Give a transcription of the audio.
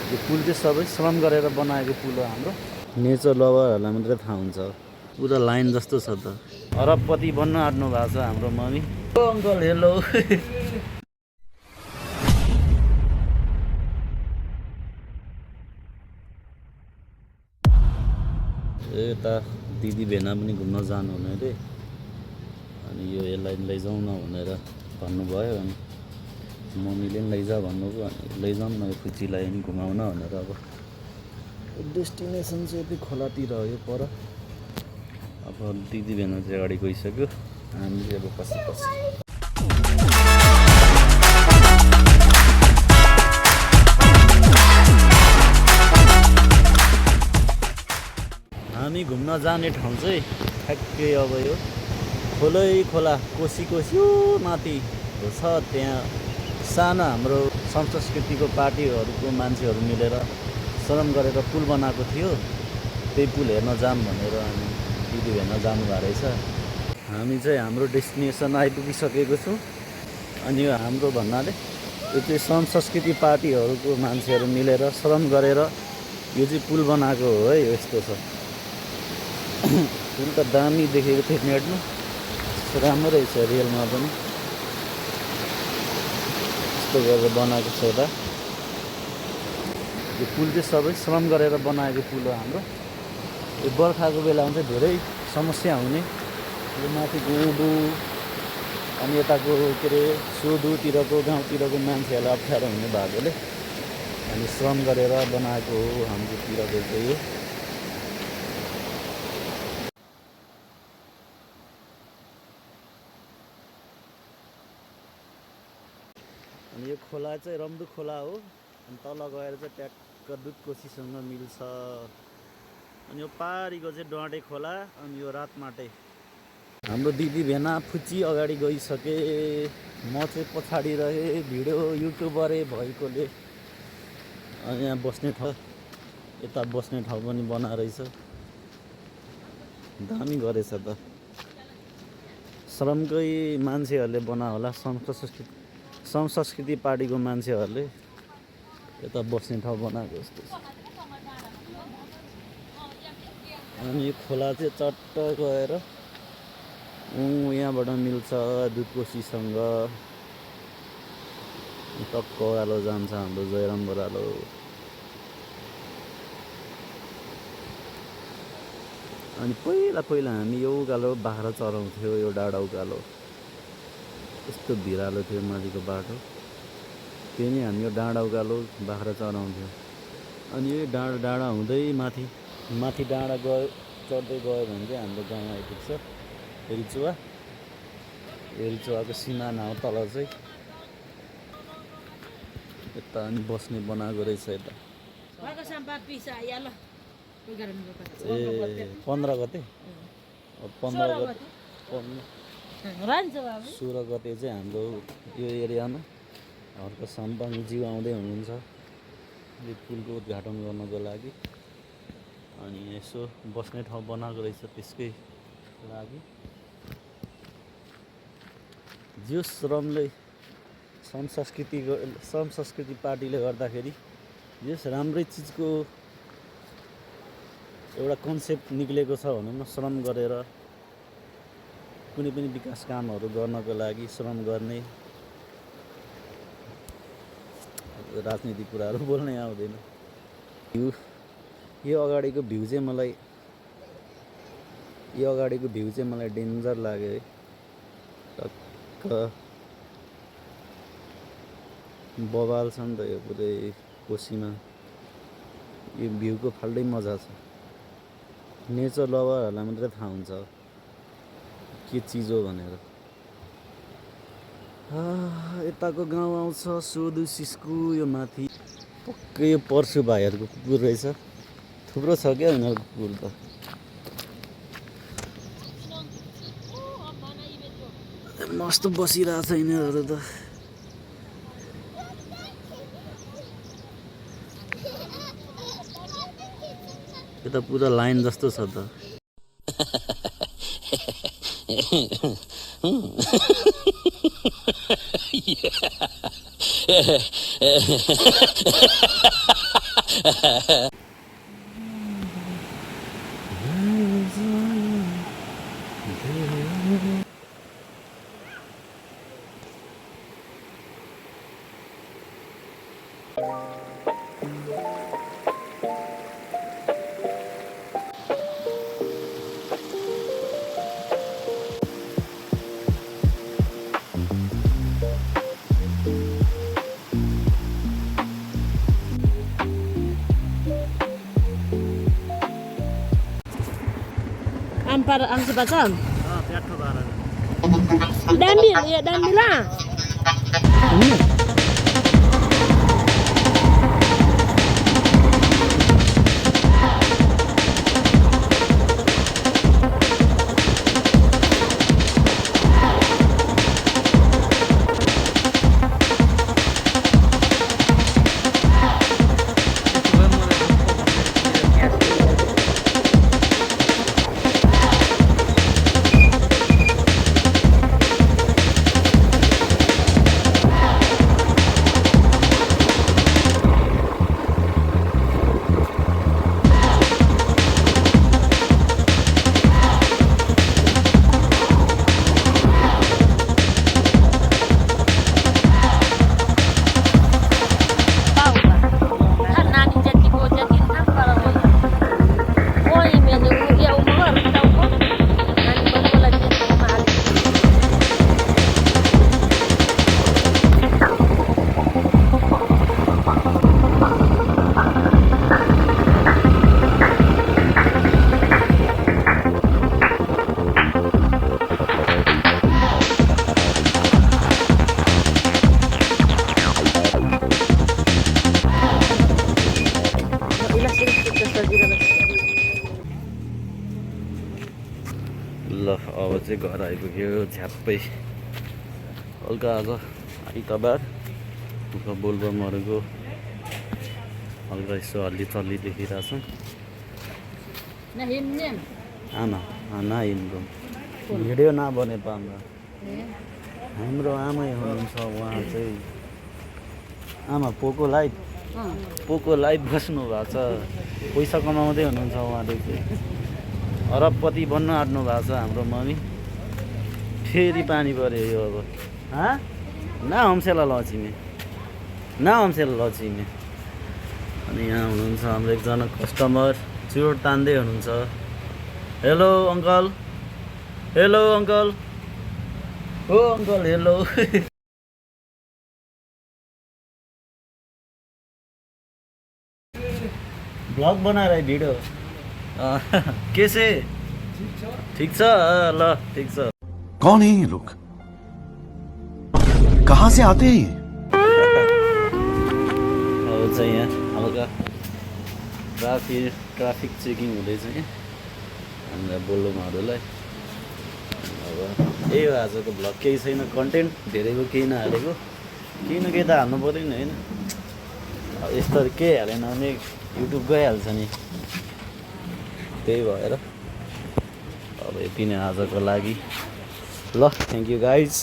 यो पुल चाहिँ सबै श्रम गरेर बनाएको पुल हो हाम्रो। नेचर लभरहरूलाई मात्रै थाहा हुन्छ। पुरा लाइन जस्तो छ त। अरबपति बन्न आँट्नु भएको छ हाम्रो मम्मी। ओ अङ्कल हेलो। यता दिदी भेना पनि घुम्न जानु हुने अरे, अनि यो यसलाई लैजाउँ न भनेर भन्नुभयो। अनि मम्मीले पनि लैजा भन्नुभयो, अनि लैजाउँ न यो खुच्चीलाई पनि घुमाउन भनेर। अब डेस्टिनेसन चाहिँ यति खोलातिर हो यो पर। अब दिदी भेना चाहिँ अगाडि गइसक्यो, हामी चाहिँ अब पछि हामी घुम्न जाने ठाउँ चाहिँ ठ्याक्कै अब यो खोला कोसी माथि छ। त्यहाँ सानो हाम्रो संस्कृतिको पार्टीहरूको मान्छेहरू मिलेर श्रम गरेर पुल बनाएको थियो। त्यही पुल हेर्न जाऊँ भनेर हामी दिदी हेर्न जानुभएको रहेछ। हामी चाहिँ हाम्रो डेस्टिनेसन आइपुगिसकेको छौँ। अनि यो हाम्रो भन्नाले यो चाहिँ संस्कृति पार्टीहरूको मान्छेहरू मिलेर श्रम गरेर यो चाहिँ पुल बनाएको हो है। यस्तो छ पुल त दामी देखेको थियो नेटमा, राम्रो रहेछ रियलमा पनि। यस्तो गरेर बनाएको छ यता। यो पुल चाहिँ सबै श्रम गरेर बनाएको पुल हो हाम्रो। यो बर्खाको बेलामा चाहिँ धेरै समस्या हुने। यो माथि गोडु अनि यताको के अरे सोधुतिरको गाउँतिरको मान्छेहरूलाई अप्ठ्यारो हुने भएकोले अनि श्रम गरेर बनाएको हो हाम्रोतिरको चाहिँ यो। अनि यो खोला चाहिँ रम्दु खोला हो। अनि तल गएर चाहिँ ट्याक्क दुधकोसीसँग मिल्छ। अनि यो पारीको चाहिँ डँडे खोला, अनि यो रातमाटे। हाम्रो दिदी भेना फुच्ची अगाडि गइसके, म चाहिँ पछाडि रहेँ भिडियो युट्युबरै भएकोले। अनि यहाँ बस्ने ठाउँ, यता बस्ने ठाउँ पनि बनाएर रहेछ, दामी गरेछ त। श्रमकै मान्छेहरूले बना होला, संस्कृति पार्टीको मान्छेहरूले यता बस्ने ठाउँ बनाएको जस्तो छ। अनि यो खोला चाहिँ चट्ट गएर यहाँबाट मिल्छ दुधकोसीसँग। टक्क ओह्रालो जान्छ हाम्रो जयराम ओह्रालो। अनि पहिला हामी यो उकालो बाख्रा चराउँथ्यो, यो डाँडा उकालो। यस्तो भिरालो थियो माथिको बाटो, त्यो नि हामी यो डाँडा उकालो बाख्रा चराउँथ्यो। अनि यो डाँडा हुँदै माथि डाँडा चढ्दै गयो भने चाहिँ हाम्रो गाउँ आइपुग्छ रिचुवाको सिमाना हो तल चाहिँ। यता अनि बस्ने बनाएको रहेछ यता। ए 15 गते 16 गते चाहिँ हाम्रो यो एरियामा हर्क साम्पाङज्यू आउँदै हुनुहुन्छ यो पुलको उद्घाटन गर्नको लागि। अनि यसो बस्ने ठाउँ बनाएको रहेछ त्यसकै लागि। जो श्रमले संस्कृति पार्टीले गर्दाखेरि यस राम्रै चिजको एउटा कन्सेप्ट निक्लेको छ भनौँ न। श्रम गरेर कुनै पनि विकास कामहरू गर्नको लागि श्रम गर्ने। राजनीतिक कुराहरू बोल्नै आउँदैन। यो अगाडिको भ्यू चाहिँ मलाई डेन्जर लाग्यो है। टक्क बबाल छ नि त यो पुरै कोसीमा। यो भ्यूको फाल्टै मजा छ। नेचर लभरहरूलाई मात्रै थाहा हुन्छ के चिज हो भनेर। यताको गाउँ आउँछ सोधु सिस्कु। यो माथि पक्कै यो पर्सु भाइहरूको कुकुर रहेछ। थुप्रो छ क्या यिनीहरूको कुकुर त। मस्त बसिरहेछ यिनीहरू त। यो त पुरा लाइन जस्तो छ त। Yeah. Ang sebatang. प्याठो बाह्र Dambil, ya dambil lah. ल अब चाहिँ घर आइपुग्यो झ्याप्पै हल्का आज आइतबार बोलबमहरूको हल्का यसो हल्ली चल्ली देखिरहेछ आमा नहिँड्नु भिडियो नबने पाउँदा हाम्रो आमै हुनुहुन्छ उहाँ चाहिँ आमा पोको लाइभ बस्नु भएको छ पैसा कमाउँदै हुनुहुन्छ उहाँले चाहिँ अरबपति बन्न आँट्नु भएको छ हाम्रो मम्मी फेरि पानी पऱ्यो यो अब ना होमसेला लचिने अनि यहाँ हुनुहुन्छ हाम्रो एकजना कस्टमर चुरोट तान्दै हुनुहुन्छ हेलो अङ्कल हो अङ्कल हेलो ब्लग बनाएर भिडियो कैसे ठीक छ ल ठीक छ कौन है ये लोग कहाँ से आते हैं ये अब चाहिँ यहाँ हल्का ट्राफिक चेकिङ हुँदैछ यहाँ हामीलाई बोल्नुहरूलाई अब यही हो आजको भ्लग केही छैन कन्टेन्ट धेरैको केही नहालेको केही न केही त हाल्नु पऱ्यो नि होइन अब यस्तो केही हालेन भने युट्युब गइहाल्छ नि त्यही भएर अब यति नै आजको लागि ल थ्याङ्क यू गाइज